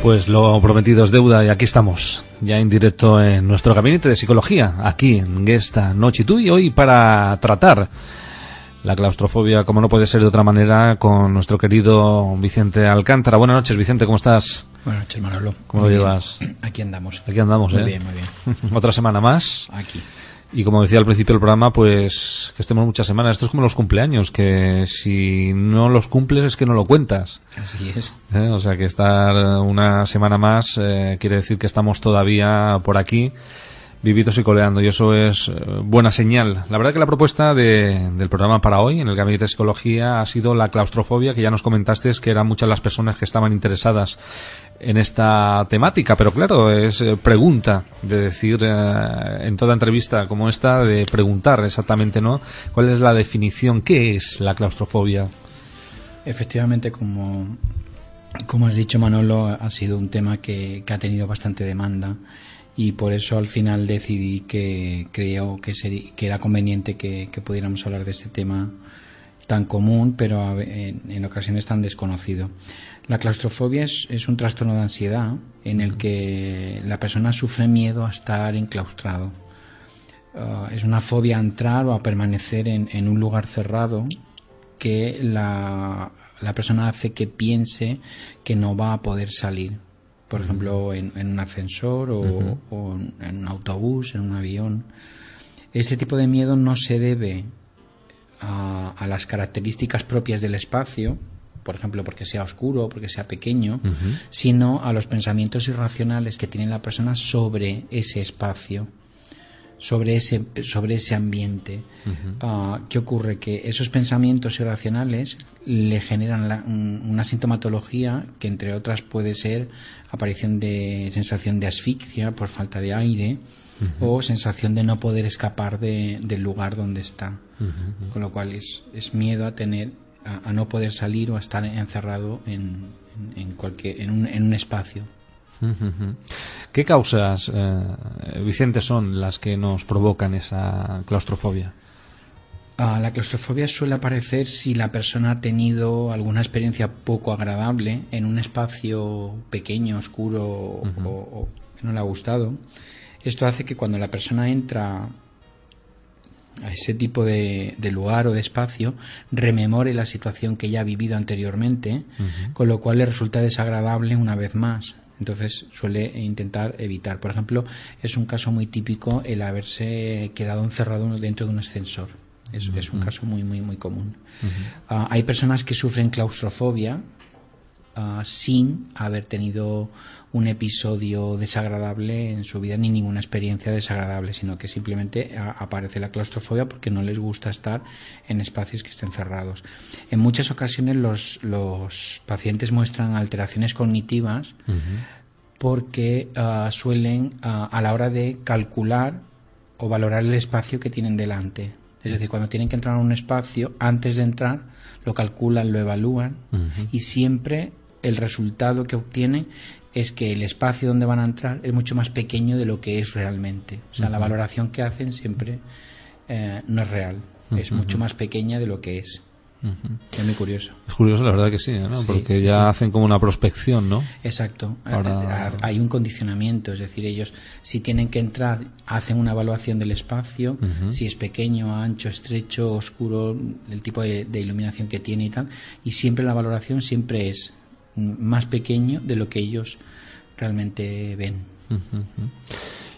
Pues lo prometido es deuda y aquí estamos, ya en directo en nuestro gabinete de psicología, aquí en esta noche tú y hoy para tratar la claustrofobia, como no puede ser de otra manera, con nuestro querido Vicente Alcántara. Buenas noches, Vicente, ¿cómo estás? Buenas noches, Manolo. ¿Cómo lo llevas? Aquí andamos. Aquí andamos, muy bien, muy bien. Otra semana más. Aquí. Y como decía al principio del programa, pues que estemos muchas semanas. Esto es como los cumpleaños, que si no los cumples es que no lo cuentas. Así es. O sea que estar una semana más quiere decir que estamos todavía por aquí, vivitos y coleando, y eso es buena señal. La verdad que la propuesta del programa para hoy, en el Gabinete de Psicología, ha sido la claustrofobia, que ya nos comentaste que eran muchas las personas que estaban interesadas en esta temática, pero claro, es pregunta de decir en toda entrevista como esta, de preguntar exactamente, ¿no? ¿Cuál es la definición? ¿Qué es la claustrofobia? Efectivamente, como has dicho, Manolo, ha sido un tema que ha tenido bastante demanda, y por eso al final decidí que creo que era conveniente que pudiéramos hablar de este tema tan común, pero en ocasiones tan desconocido. La claustrofobia es un trastorno de ansiedad en el que la persona sufre miedo a estar enclaustrado. Es una fobia a entrar o a permanecer en un lugar cerrado que la persona hace que piense que no va a poder salir. Por ejemplo, en un ascensor o en un autobús, en un avión. Este tipo de miedo no se debe a las características propias del espacio, por ejemplo, porque sea oscuro o porque sea pequeño, sino a los pensamientos irracionales que tiene la persona sobre ese espacio, sobre ese ambiente. ¿Qué ocurre? Que esos pensamientos irracionales le generan una sintomatología que, entre otras, puede ser aparición de sensación de asfixia por falta de aire, o sensación de no poder escapar del lugar donde está. Con lo cual es miedo a no poder salir o a estar encerrado en un espacio. ¿Qué causas, Vicente, son las que nos provocan esa claustrofobia? La claustrofobia suele aparecer si la persona ha tenido alguna experiencia poco agradable en un espacio pequeño, oscuro o que no le ha gustado. Esto hace que cuando la persona entra a ese tipo de lugar o de espacio, rememore la situación que ya ha vivido anteriormente, con lo cual le resulta desagradable una vez más. Entonces suele intentar evitar. Por ejemplo, es un caso muy típico el haberse quedado encerrado dentro de un ascensor. Es un caso muy, muy, muy común. Hay personas que sufren claustrofobia sin haber tenido un episodio desagradable en su vida, ni ninguna experiencia desagradable, sino que simplemente aparece la claustrofobia porque no les gusta estar en espacios que estén cerrados. En muchas ocasiones los pacientes muestran alteraciones cognitivas porque suelen, a la hora de calcular o valorar el espacio que tienen delante, es decir, cuando tienen que entrar a un espacio, antes de entrar lo calculan, lo evalúan, y siempre el resultado que obtienen es que el espacio donde van a entrar es mucho más pequeño de lo que es realmente. O sea, la valoración que hacen siempre no es real, es mucho más pequeña de lo que es. Es muy curioso. Es curioso, la verdad que sí, ¿no? Sí, porque sí, ya hacen como una prospección, ¿no? Exacto. Hay un condicionamiento, es decir, ellos, si tienen que entrar, hacen una evaluación del espacio, si es pequeño, ancho, estrecho, oscuro, el tipo de iluminación que tiene y tal, y siempre la valoración siempre es más pequeño de lo que ellos realmente ven.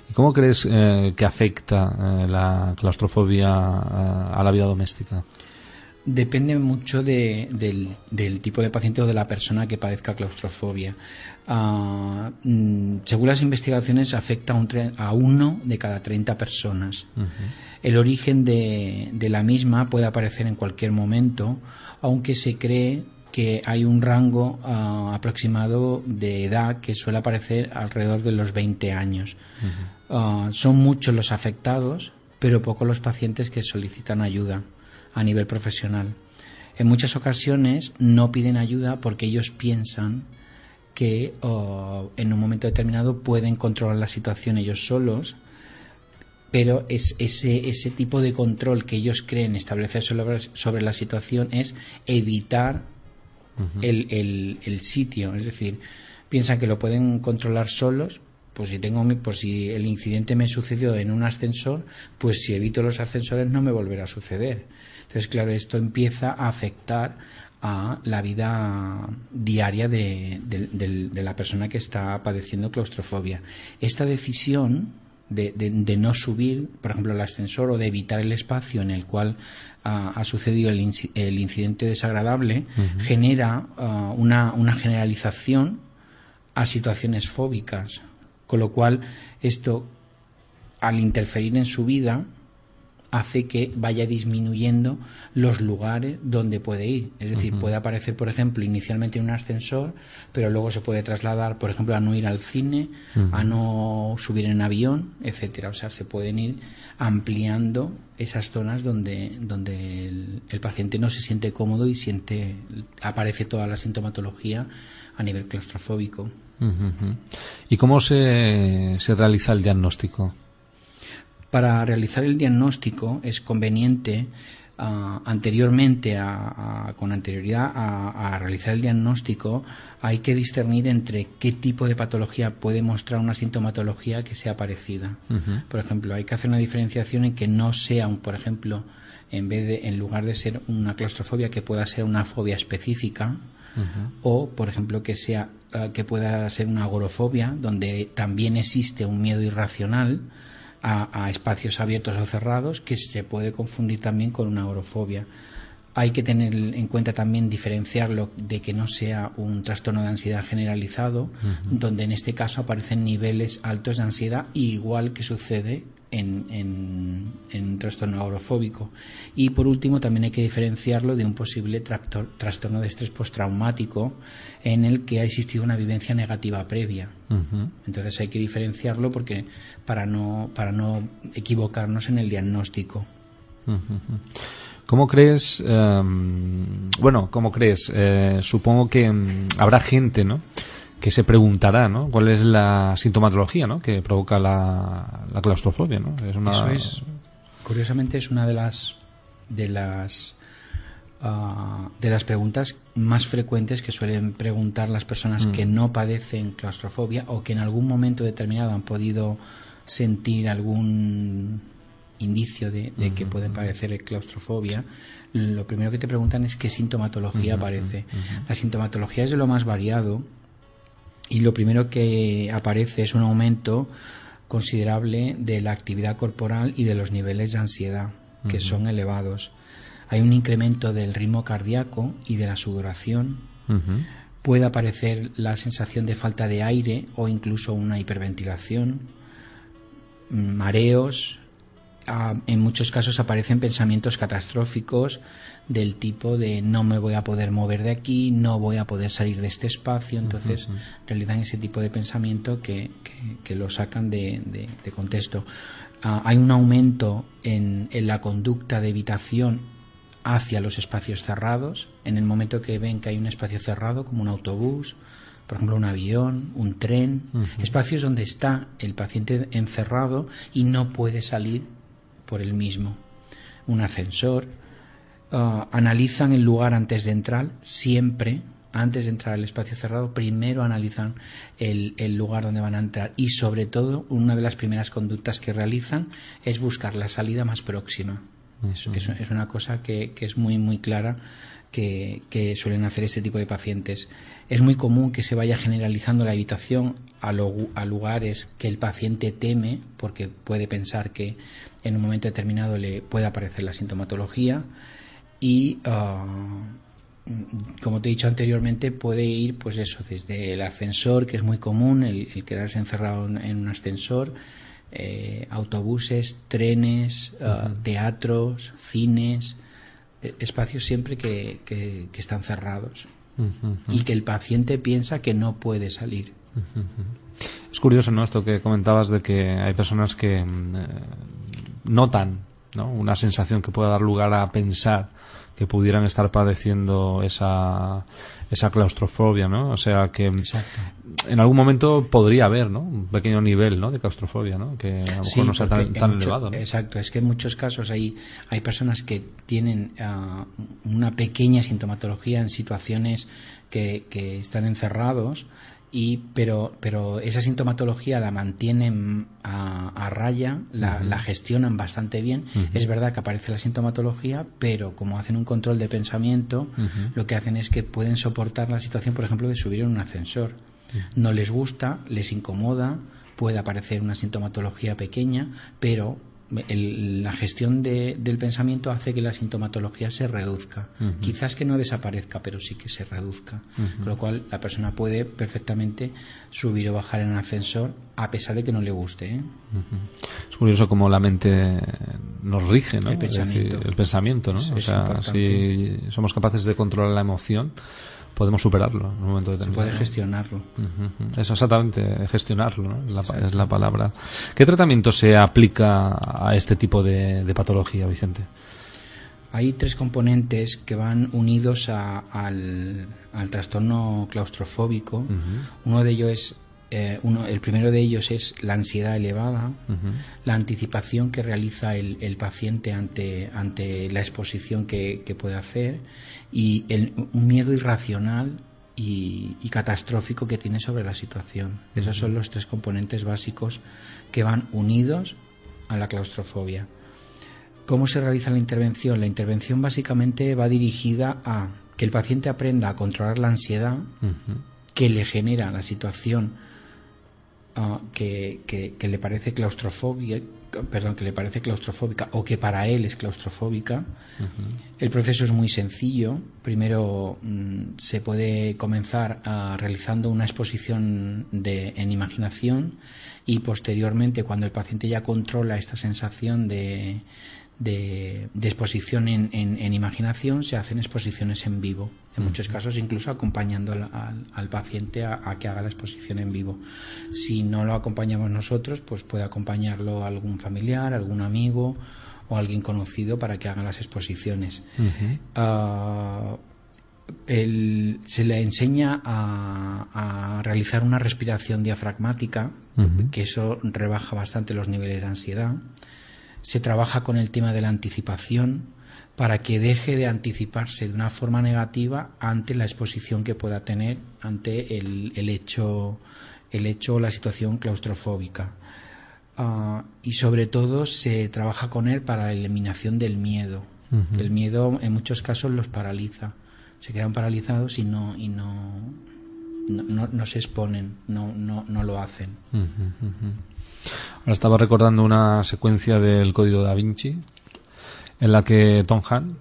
¿Y cómo crees que afecta la claustrofobia a la vida doméstica? Depende mucho del tipo de paciente o de la persona que padezca claustrofobia. Según las investigaciones, afecta a 1 de cada 30 personas. El origen de la misma puede aparecer en cualquier momento, aunque se cree que hay un rango aproximado de edad que suele aparecer alrededor de los 20 años. Son muchos los afectados, pero pocos los pacientes que solicitan ayuda a nivel profesional. En muchas ocasiones no piden ayuda porque ellos piensan que en un momento determinado pueden controlar la situación ellos solos, pero ese tipo de control que ellos creen establecer sobre la situación es evitar el sitio, es decir, piensan que lo pueden controlar solos. Pues si el incidente me sucedió en un ascensor, pues si evito los ascensores no me volverá a suceder. Entonces, claro, esto empieza a afectar a la vida diaria de la persona que está padeciendo claustrofobia. Esta decisión de no subir, por ejemplo, al ascensor, o de evitar el espacio en el cual ha sucedido el incidente desagradable, genera una generalización a situaciones fóbicas. Con lo cual, esto, al interferir en su vida, hace que vaya disminuyendo los lugares donde puede ir. Es decir, puede aparecer, por ejemplo, inicialmente en un ascensor, pero luego se puede trasladar, por ejemplo, a no ir al cine, a no subir en avión, etcétera. O sea, se pueden ir ampliando esas zonas donde el paciente no se siente cómodo y aparece toda la sintomatología a nivel claustrofóbico. ¿Y cómo se realiza el diagnóstico? Para realizar el diagnóstico es conveniente, con anterioridad a realizar el diagnóstico, hay que discernir entre qué tipo de patología puede mostrar una sintomatología que sea parecida. Por ejemplo, hay que hacer una diferenciación en que no sea, por ejemplo, en lugar de ser una claustrofobia, que pueda ser una fobia específica, o, por ejemplo, que pueda ser una agorafobia, donde también existe un miedo irracional a espacios abiertos o cerrados, que se puede confundir también con una agorafobia. Hay que tener en cuenta también diferenciarlo de que no sea un trastorno de ansiedad generalizado, donde en este caso aparecen niveles altos de ansiedad, igual que sucede en un trastorno agorafóbico. Y por último, también hay que diferenciarlo de un posible trastorno de estrés postraumático en el que ha existido una vivencia negativa previa. Entonces hay que diferenciarlo para no equivocarnos en el diagnóstico. ¿Cómo crees? Supongo que habrá gente, ¿no?, que se preguntará, ¿no?, cuál es la sintomatología, ¿no?, que provoca la claustrofobia, ¿no? Eso es, curiosamente, es una de las preguntas más frecuentes que suelen preguntar las personas que no padecen claustrofobia, o que en algún momento determinado han podido sentir algún indicio de que pueden padecer claustrofobia. Lo primero que te preguntan es qué sintomatología aparece. La sintomatología es de lo más variado, y lo primero que aparece es un aumento considerable de la actividad corporal y de los niveles de ansiedad, que son elevados. Hay un incremento del ritmo cardíaco y de la sudoración. Puede aparecer la sensación de falta de aire o incluso una hiperventilación, mareos. En muchos casos aparecen pensamientos catastróficos del tipo de no me voy a poder mover de aquí, no voy a poder salir de este espacio. Entonces realizan ese tipo de pensamiento que lo sacan de contexto. Hay un aumento en la conducta de evitación hacia los espacios cerrados. En el momento que ven que hay un espacio cerrado, como un autobús, por ejemplo un avión, un tren, espacios donde está el paciente encerrado y no puede salir por él mismo, un ascensor, analizan el lugar antes de entrar. Siempre antes de entrar al espacio cerrado, primero analizan el lugar donde van a entrar, y sobre todo una de las primeras conductas que realizan es buscar la salida más próxima. Es una cosa que es muy muy clara que suelen hacer este tipo de pacientes. Es muy común que se vaya generalizando la evitación a lugares que el paciente teme, porque puede pensar que en un momento determinado le puede aparecer la sintomatología, y como te he dicho anteriormente, puede ir pues eso, desde el ascensor, que es muy común el quedarse encerrado en un ascensor, autobuses, trenes, teatros, cines, espacios siempre que están cerrados y que el paciente piensa que no puede salir. Es curioso, ¿no?, esto que comentabas de que hay personas que notan, ¿no?, una sensación que puede dar lugar a pensar que pudieran estar padeciendo esa claustrofobia, ¿no? O sea que Exacto. En algún momento podría haber, ¿no?, un pequeño nivel, ¿no?, de claustrofobia, ¿no?, que a lo mejor no sea tan elevado, ¿no? Exacto, es que en muchos casos hay personas que tienen una pequeña sintomatología en situaciones que están encerrados, pero esa sintomatología la mantienen a raya, la gestionan bastante bien. Es verdad que aparece la sintomatología, pero como hacen un control de pensamiento, lo que hacen es que pueden soportar la situación, por ejemplo, de subir en un ascensor. No les gusta, les incomoda, puede aparecer una sintomatología pequeña, pero la gestión del pensamiento hace que la sintomatología se reduzca. Quizás que no desaparezca, pero sí que se reduzca. Con lo cual la persona puede perfectamente subir o bajar en un ascensor a pesar de que no le guste. Es curioso cómo la mente nos rige, ¿no? El pensamiento. Es decir, el pensamiento, ¿no? O sea, importante. Si somos capaces de controlar la emoción, podemos superarlo en un momento determinado. Se puede gestionarlo. Eso, exactamente, gestionarlo, ¿no? Es la palabra. ¿Qué tratamiento se aplica a este tipo de patología, Vicente? Hay 3 componentes que van unidos al trastorno claustrofóbico. Uno de ellos es el primero de ellos es la ansiedad elevada, la anticipación que realiza el paciente ante la exposición que puede hacer, y un miedo irracional y catastrófico que tiene sobre la situación. Esos son los 3 componentes básicos que van unidos a la claustrofobia. ¿Cómo se realiza la intervención? La intervención básicamente va dirigida a que el paciente aprenda a controlar la ansiedad que le genera la situación que le parece claustrofóbica, o que para él es claustrofóbica. El proceso es muy sencillo. Primero se puede comenzar realizando una exposición en imaginación, y posteriormente, cuando el paciente ya controla esta sensación de exposición en imaginación, se hacen exposiciones en vivo, en muchos casos incluso acompañando al paciente a que haga la exposición en vivo. Si no lo acompañamos nosotros, pues puede acompañarlo algún familiar, algún amigo o alguien conocido para que haga las exposiciones. Se le enseña a realizar una respiración diafragmática, que eso rebaja bastante los niveles de ansiedad. Se trabaja con el tema de la anticipación para que deje de anticiparse de una forma negativa ante la exposición que pueda tener ante el hecho o la situación claustrofóbica. Y sobre todo se trabaja con él para la eliminación del miedo. El miedo en muchos casos los paraliza. Se quedan paralizados y no se exponen, no lo hacen. Ahora estaba recordando una secuencia del Código Da Vinci en la que Tom Hanks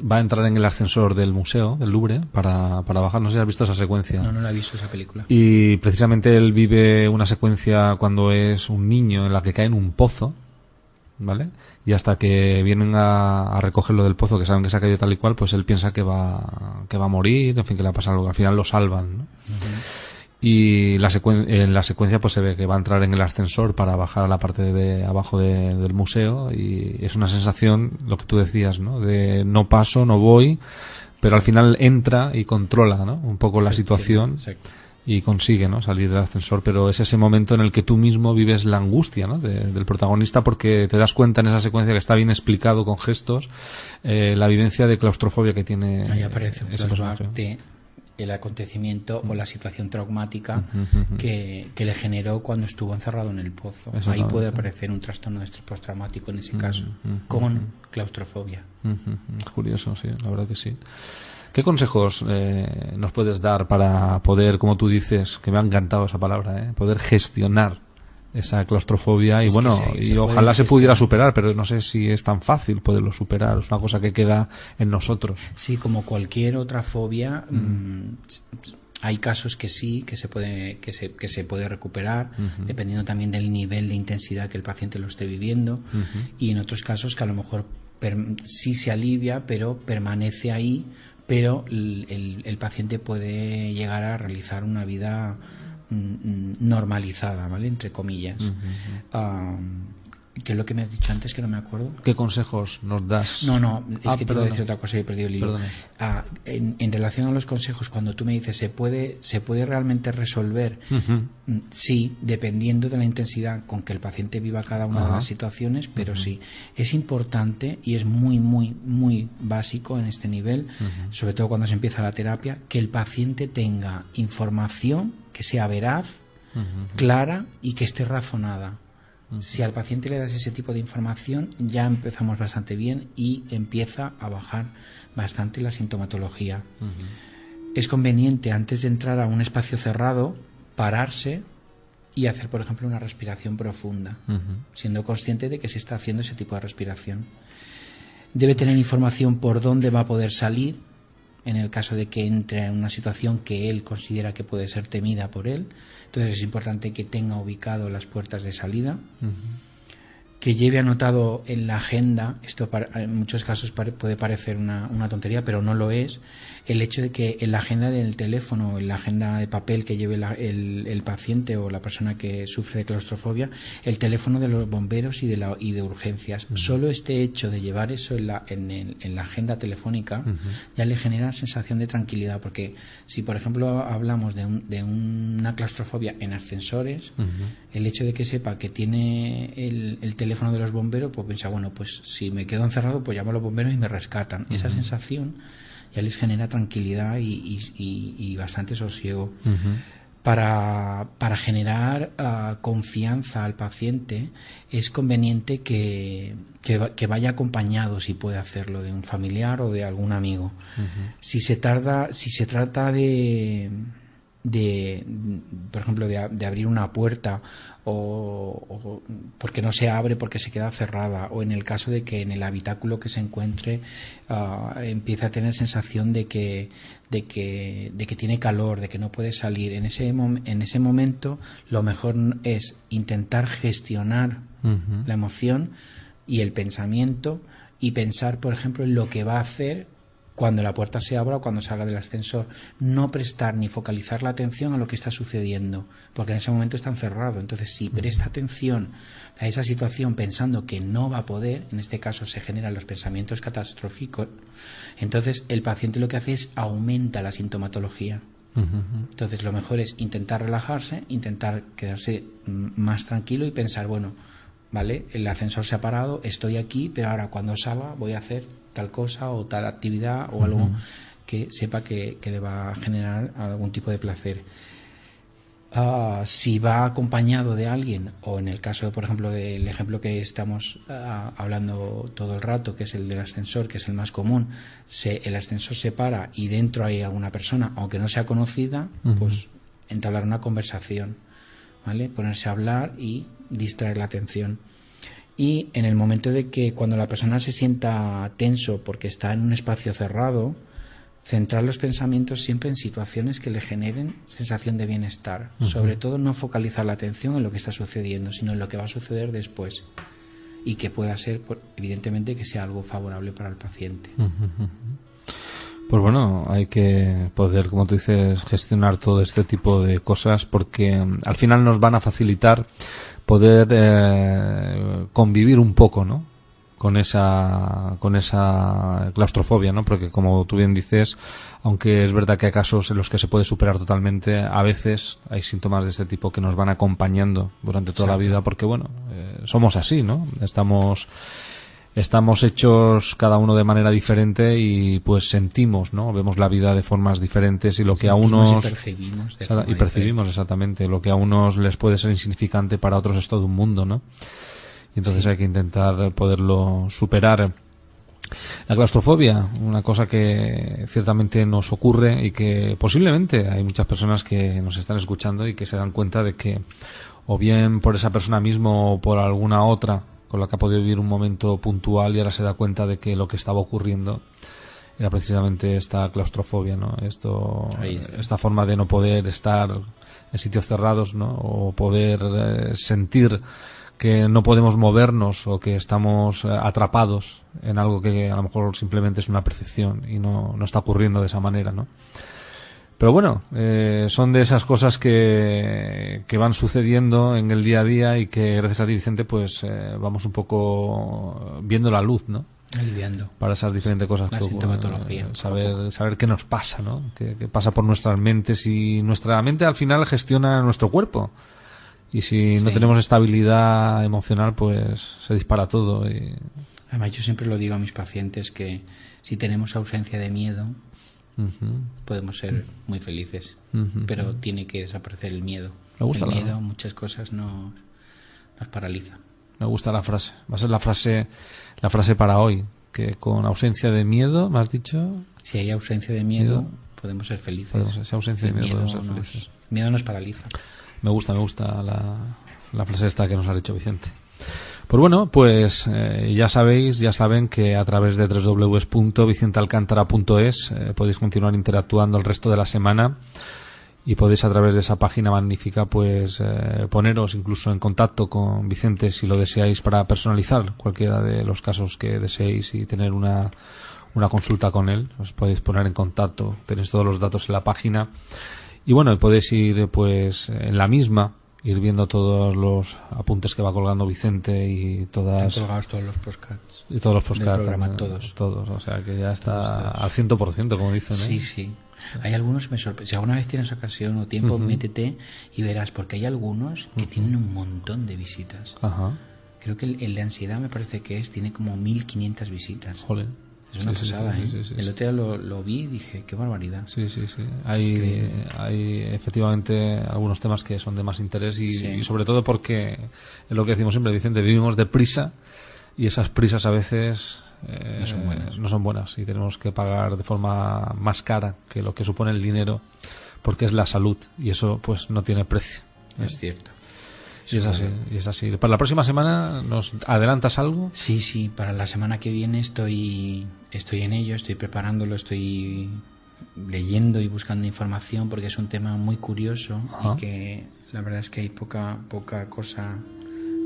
va a entrar en el ascensor del museo del Louvre para bajar. No sé si has visto esa secuencia. No la he visto esa película. Y precisamente él vive una secuencia cuando es un niño en la que cae en un pozo, ¿vale? Y hasta que vienen a recogerlo del pozo, que saben que se ha caído tal y cual, pues él piensa que va a morir, en fin, que le va a pasar algo. Al final lo salvan, ¿no? Y en la secuencia pues se ve que va a entrar en el ascensor para bajar a la parte de abajo del museo, y es una sensación, lo que tú decías, ¿no? De no paso, no voy, pero al final entra y controla, ¿no? Un poco la situación. Exacto. Y consigue, ¿no? Salir del ascensor, pero es ese momento en el que tú mismo vives la angustia, ¿no? Del protagonista, porque te das cuenta en esa secuencia, que está bien explicado con gestos, la vivencia de claustrofobia que tiene. Ahí aparece ese personaje. El acontecimiento o la situación traumática que le generó cuando estuvo encerrado en el pozo. Ahí puede aparecer un trastorno de estrés postraumático en ese caso, con claustrofobia. Curioso, sí, la verdad que sí. ¿Qué consejos nos puedes dar para poder, como tú dices, que me ha encantado esa palabra, poder gestionar esa claustrofobia? Y bueno, y ojalá se pudiera superar, pero no sé si es tan fácil poderlo superar. Es una cosa que queda en nosotros. Sí, como cualquier otra fobia, hay casos que sí, que se puede recuperar, dependiendo también del nivel de intensidad que el paciente lo esté viviendo, y en otros casos que a lo mejor sí se alivia, pero permanece ahí, pero el paciente puede llegar a realizar una vida normalizada, ¿vale? Entre comillas. ¿Qué es lo que me has dicho antes que no me acuerdo? ¿Qué consejos nos das? No, es que te iba a perdona. decir otra cosa y he perdido el hilo. En relación a los consejos, cuando tú me dices, ¿se puede realmente resolver? Sí, dependiendo de la intensidad con que el paciente viva cada una de las situaciones, pero sí. Es importante y es muy, muy, muy básico en este nivel, sobre todo cuando se empieza la terapia, que el paciente tenga información que sea veraz, clara y que esté razonada. Si al paciente le das ese tipo de información, ya empezamos bastante bien y empieza a bajar bastante la sintomatología. Es conveniente, antes de entrar a un espacio cerrado, pararse y hacer, por ejemplo, una respiración profunda, siendo consciente de que se está haciendo ese tipo de respiración. Debe tener información por dónde va a poder salir, en el caso de que entre en una situación que él considera que puede ser temida por él. Entonces es importante que tenga ubicado las puertas de salida, que lleve anotado en la agenda, esto en muchos casos puede parecer una tontería, pero no lo es, el hecho de que en la agenda del teléfono o en la agenda de papel que lleve el paciente o la persona que sufre de claustrofobia, el teléfono de los bomberos y de urgencias. Solo este hecho de llevar eso en la agenda telefónica ya le genera sensación de tranquilidad, porque si por ejemplo hablamos de una claustrofobia en ascensores, el hecho de que sepa que tiene el teléfono de los bomberos, pues piensa, bueno, pues si me quedo encerrado, pues llamo a los bomberos y me rescatan. Esa sensación ya les genera tranquilidad y bastante sosiego. Para generar confianza al paciente es conveniente que vaya acompañado, si puede hacerlo, de un familiar o de algún amigo. Si se trata por ejemplo, de abrir una puerta o porque no se abre porque se queda cerrada, o en el caso de que en el habitáculo que se encuentre empiece a tener sensación de que tiene calor, de que no puede salir, en ese momento lo mejor es intentar gestionar la emoción y el pensamiento, y pensar, por ejemplo, en lo que va a hacer cuando la puerta se abra o cuando salga del ascensor. No prestar ni focalizar la atención a lo que está sucediendo, porque en ese momento está encerrado. Entonces, si presta atención a esa situación pensando que no va a poder, en este caso se generan los pensamientos catastróficos, entonces el paciente lo que hace es aumenta la sintomatología. Entonces lo mejor es intentar relajarse, intentar quedarse más tranquilo y pensar, bueno, vale, el ascensor se ha parado, estoy aquí, pero ahora cuando salga voy a hacer tal cosa o tal actividad o algo que sepa que le va a generar algún tipo de placer. Si va acompañado de alguien, o en el caso, por ejemplo, del ejemplo que estamos hablando todo el rato, que es el del ascensor, que es el más común, el ascensor se para y dentro hay alguna persona, aunque no sea conocida, pues entablar una conversación, ¿vale? Ponerse a hablar y distraer la atención. Y en el momento de que cuando la persona se sienta tenso porque está en un espacio cerrado, centrar los pensamientos siempre en situaciones que le generen sensación de bienestar. Sobre todo no focalizar la atención en lo que está sucediendo, sino en lo que va a suceder después, y que pueda ser, evidentemente, que sea algo favorable para el paciente. Pues bueno, hay que poder, como tú dices, gestionar todo este tipo de cosas, porque al final nos van a facilitar poder convivir un poco, ¿no?, con esa claustrofobia, ¿no? Porque, como tú bien dices, aunque es verdad que hay casos en los que se puede superar totalmente, a veces hay síntomas de este tipo que nos van acompañando durante toda la vida, porque bueno, somos así, ¿no? Estamos hechos cada uno de manera diferente y pues sentimos, ¿no? Vemos la vida de formas diferentes, y lo que a unos percibimos exactamente, lo que a unos les puede ser insignificante, para otros es todo un mundo, ¿no? Y entonces hay que intentar poderlo superar. La claustrofobia, una cosa que ciertamente nos ocurre y que posiblemente hay muchas personas que nos están escuchando y que se dan cuenta de que, o bien por esa persona mismo o por alguna otra con la que ha podido vivir un momento puntual, y ahora se da cuenta de que lo que estaba ocurriendo era precisamente esta claustrofobia, ¿no? Esta forma de no poder estar en sitios cerrados, ¿no? O poder sentir que no podemos movernos, o que estamos atrapados en algo que a lo mejor simplemente es una percepción y no está ocurriendo de esa manera, ¿no? Pero bueno, son de esas cosas que van sucediendo en el día a día y que gracias a ti, Vicente, pues vamos un poco viendo la luz, ¿no? Aliviando Para esas diferentes cosas la que sintomatología, saber qué nos pasa, ¿no? Qué pasa por nuestras mentes, y nuestra mente al final gestiona nuestro cuerpo, y si no tenemos estabilidad emocional, pues se dispara todo. Además, yo siempre lo digo a mis pacientes, que si tenemos ausencia de miedo, podemos ser muy felices, pero tiene que desaparecer el miedo. El miedo, muchas cosas nos paraliza. Me gusta la frase. Va a ser la frase para hoy, que con ausencia de miedo, ¿me has dicho? Si hay ausencia de miedo, podemos ser felices. Si ausencia de miedo, podemos ser felices. El miedo nos paraliza. Me gusta la frase esta que nos ha dicho Vicente. Pues bueno, pues ya saben que a través de www.vicentealcántara.es podéis continuar interactuando el resto de la semana, y podéis a través de esa página magnífica pues poneros incluso en contacto con Vicente si lo deseáis, para personalizar cualquiera de los casos que deseéis y tener una consulta con él. Os podéis poner en contacto, tenéis todos los datos en la página, y bueno, podéis ir pues en la misma, ir viendo todos los apuntes que va colgando Vicente y todas... Están colgados todos los podcasts. Y todos los podcasts. Programa, todos. O sea que ya está al 100%, como dicen, ¿eh? Sí. Hay algunos que me sorprenden. Si alguna vez tienes ocasión o tiempo, métete y verás, porque hay algunos que tienen un montón de visitas. Ajá. Creo que el de ansiedad me parece que tiene como 1500 visitas. Joder. Es una pasada, sí. El otro día lo vi y dije, qué barbaridad. Sí. Hay efectivamente algunos temas que son de más interés, y sobre todo porque es lo que decimos siempre, Vicente, vivimos deprisa, y esas prisas a veces no son buenas, y tenemos que pagar de forma más cara que lo que supone el dinero, porque es la salud, y eso pues no tiene precio. Es cierto. Y es así. ¿Para la próxima semana nos adelantas algo? Sí, para la semana que viene estoy en ello, estoy preparándolo, estoy leyendo y buscando información, porque es un tema muy curioso. Ajá. Y que la verdad es que hay poca cosa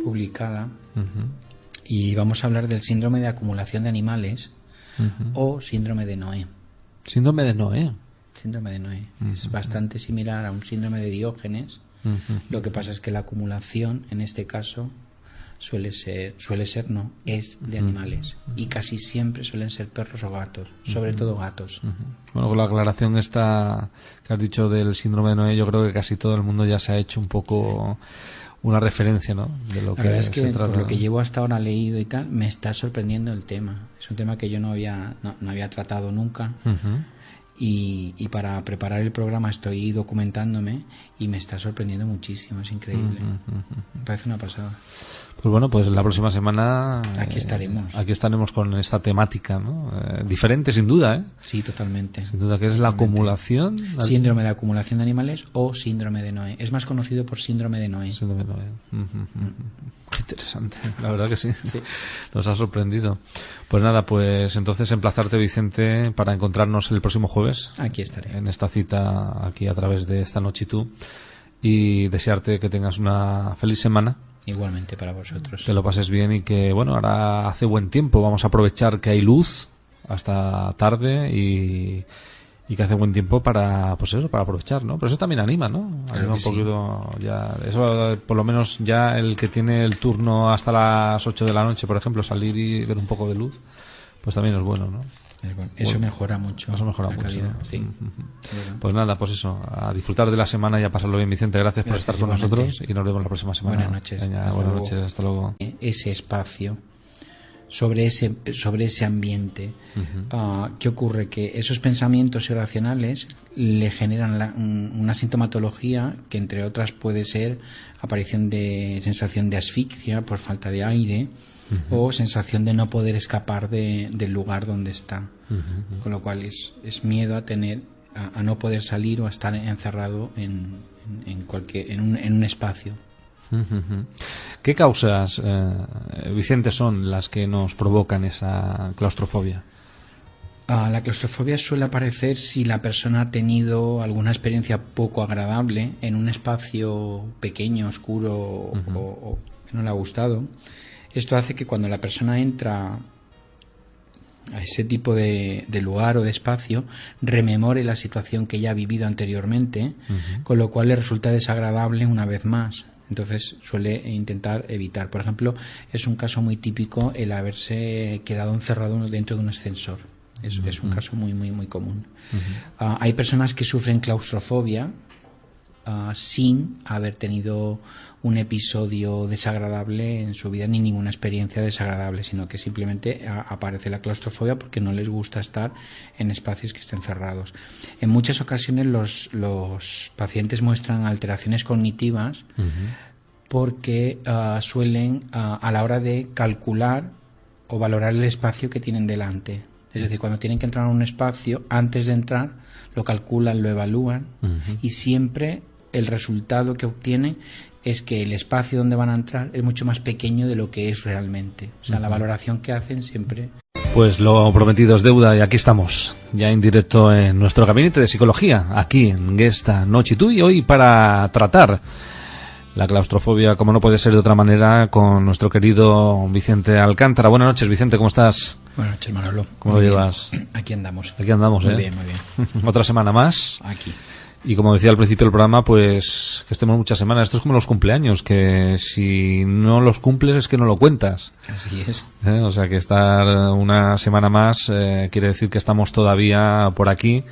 publicada. Y vamos a hablar del síndrome de acumulación de animales, o síndrome de Noé. Síndrome de Noé. Es bastante similar a un síndrome de Diógenes. Lo que pasa es que la acumulación, en este caso, es de animales, y casi siempre suelen ser perros o gatos, sobre todo gatos. Bueno, con la aclaración esta que has dicho del síndrome de Noé, yo creo que casi todo el mundo ya se ha hecho un poco una referencia, ¿no?, de lo que es que se trata. Por lo que llevo hasta ahora leído y tal, me está sorprendiendo el tema. Es un tema que yo no había tratado nunca. Y para preparar el programa estoy documentándome, y me está sorprendiendo muchísimo, es increíble. Me parece una pasada. Pues bueno, pues la próxima semana aquí estaremos. Aquí estaremos con esta temática, ¿no? Diferente sin duda, ¿eh? Sí, totalmente. Sin duda, que es la acumulación. Síndrome de acumulación de animales, o síndrome de Noé. Es más conocido por síndrome de Noé. Síndrome de Noé. Qué interesante, la verdad que sí. Nos ha sorprendido. Pues nada, pues entonces emplazarte, Vicente, para encontrarnos el próximo jueves. Aquí estaré. En esta cita aquí a través de Esta Noche y Tú, y desearte que tengas una feliz semana. Igualmente para vosotros. Que lo pases bien, y que bueno, ahora hace buen tiempo, vamos a aprovechar que hay luz hasta tarde, y que hace buen tiempo para aprovechar, ¿no? Pero eso también anima, ¿no? Anima un poquito, ya, eso por lo menos ya el que tiene el turno hasta las 8 de la noche, por ejemplo, salir y ver un poco de luz, pues también es bueno, ¿no? Eso mejora mucho. Eso mejora mucho. Calidad, ¿no? Sí. Pues nada, pues eso, a disfrutar de la semana y a pasarlo bien, Vicente. Gracias por estar con nosotros, y nos vemos la próxima semana. Buenas noches. Buenas noches, hasta luego. Ese espacio, sobre ese ambiente, ¿qué ocurre? Que esos pensamientos irracionales le generan una sintomatología que, entre otras, puede ser aparición de sensación de asfixia por falta de aire, o sensación de no poder escapar del lugar donde está. Con lo cual es miedo a no poder salir, o a estar encerrado en un espacio. ¿Qué causas, Vicente, son las que nos provocan esa claustrofobia? La claustrofobia suele aparecer si la persona ha tenido alguna experiencia poco agradable en un espacio pequeño, oscuro, o que no le ha gustado. Esto hace que cuando la persona entra a ese tipo de lugar o de espacio, rememore la situación que ya ha vivido anteriormente, con lo cual le resulta desagradable una vez más. Entonces suele intentar evitar. Por ejemplo, es un caso muy típico el haberse quedado encerrado dentro de un ascensor. Es un caso muy común. Hay personas que sufren claustrofobia sin haber tenido un episodio desagradable en su vida ni ninguna experiencia desagradable, sino que simplemente aparece la claustrofobia porque no les gusta estar en espacios que estén cerrados. En muchas ocasiones los pacientes muestran alteraciones cognitivas porque suelen a la hora de calcular o valorar el espacio que tienen delante. Es decir, cuando tienen que entrar a un espacio, antes de entrar lo calculan, lo evalúan y siempre el resultado que obtienen es que el espacio donde van a entrar es mucho más pequeño de lo que es realmente. O sea, la valoración que hacen siempre... Pues lo prometido es deuda y aquí estamos, ya en directo en nuestro gabinete de psicología, aquí en Gesta Nochitu, y hoy para tratar la claustrofobia, como no puede ser de otra manera, con nuestro querido Vicente Alcántara. Buenas noches, Vicente, ¿cómo estás? Buenas noches, Manolo. ¿Cómo lo llevas? Aquí andamos. Aquí andamos, muy bien. Otra semana más. Aquí. Y como decía al principio del programa, pues que estemos muchas semanas. Esto es como los cumpleaños, que si no los cumples es que no lo cuentas. Así es. O sea que estar una semana más quiere decir que estamos todavía por aquí,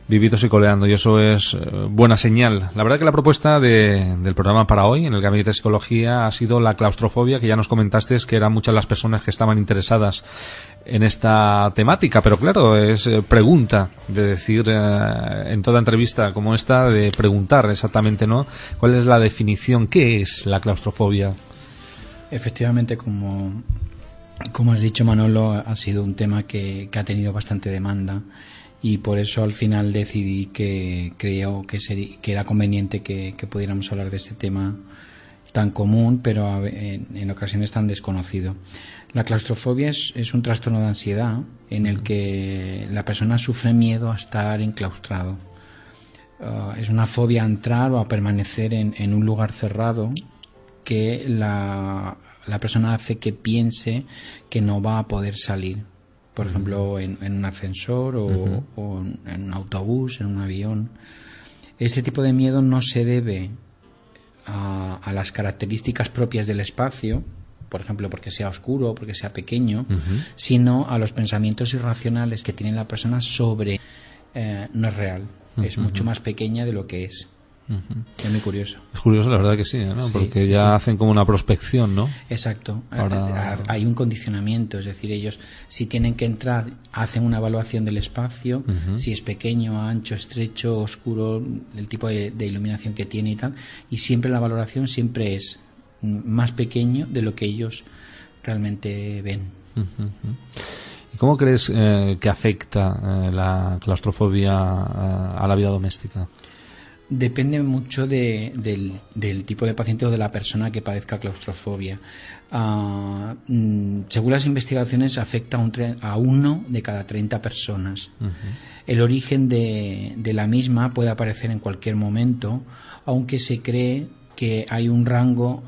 vivitos y coleando, y eso es buena señal. La verdad que la propuesta del programa para hoy en el Gabinete de Psicología ha sido la claustrofobia, que ya nos comentaste que eran muchas las personas que estaban interesadas en esta temática, pero claro, es pregunta de decir en toda entrevista como esta, de preguntar exactamente, ¿no? ¿Cuál es la definición? ¿Qué es la claustrofobia? Efectivamente, como has dicho, Manolo, ha sido un tema que ha tenido bastante demanda, y por eso al final decidí que era conveniente que pudiéramos hablar de este tema tan común, pero en ocasiones tan desconocido. La claustrofobia es un trastorno de ansiedad en el que la persona sufre miedo a estar enclaustrado. Es una fobia a entrar o a permanecer en un lugar cerrado que la persona hace que piense que no va a poder salir. Por ejemplo, en un ascensor o en un autobús, en un avión. Este tipo de miedo no se debe a las características propias del espacio, por ejemplo, porque sea oscuro o porque sea pequeño, sino a los pensamientos irracionales que tiene la persona sobre no es real, es mucho más pequeña de lo que es. Es muy curioso. Es curioso, la verdad que sí, ¿no? Sí, porque ya hacen como una prospección, ¿no? Exacto. Ahora... Hay un condicionamiento, es decir, ellos si tienen que entrar hacen una evaluación del espacio, si es pequeño, ancho, estrecho, oscuro, el tipo de iluminación que tiene y tal, y siempre la valoración siempre es más pequeño de lo que ellos realmente ven. ¿Y cómo crees que afecta la claustrofobia a la vida doméstica? Depende mucho del tipo de paciente o de la persona que padezca claustrofobia. Según las investigaciones, afecta a 1 de cada 30 personas. El origen de la misma puede aparecer en cualquier momento, aunque se cree que hay un rango